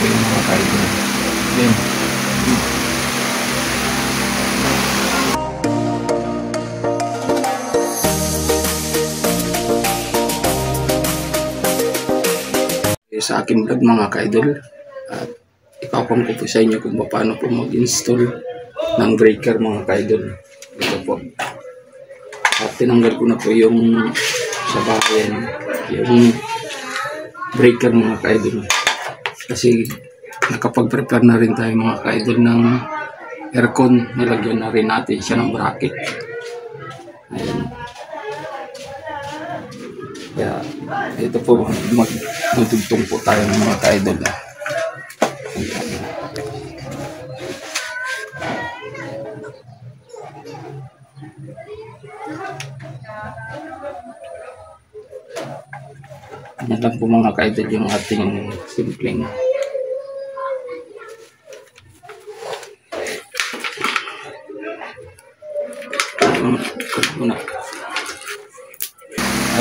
po yung mga ka-idol. Then, sa aking vlog mga ka-idol, at ipapang ko po sa inyo kung paano po mag-install ng breaker mga ka-idol. Ito po. At tinanggal ko na po yung sa bahayan, yung breaker mga ka-idol. Kasi nakapag-prepare na rin tayo mga ka-idol ng aircon. Nilagyan na rin natin siya ng bracket. Ayan. Kaya ito po, magdugtong po tayo ng mga ka-idol. Yan lang po mga ka-idol yung ating simpleng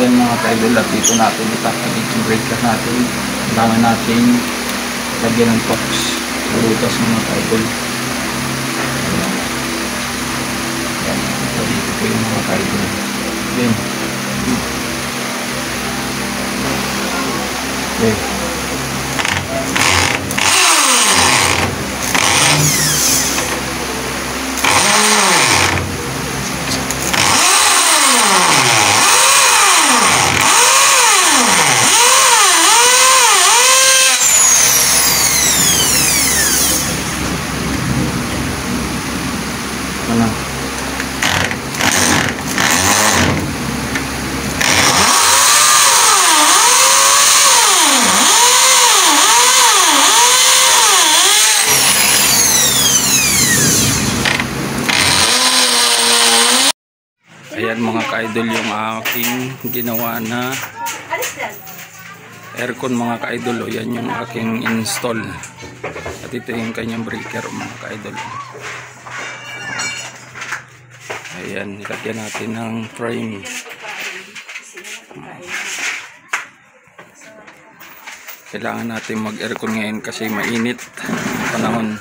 ayun mga ka-idol, at dito natin itatagit yung breaker natin. Kailangan natin lagyan ng box sa butas mga ka-idol. Dito po yung mga ka-idol. Then okay. Ayan mga ka-idol yung aking ginawa na aircon mga ka-idol. Yan yung aking install. At ito yung kanyang breaker mga ka-idol. Ayan, nilagyan natin ng frame. Kailangan natin mag-aircon ngayon kasi mainit panahon.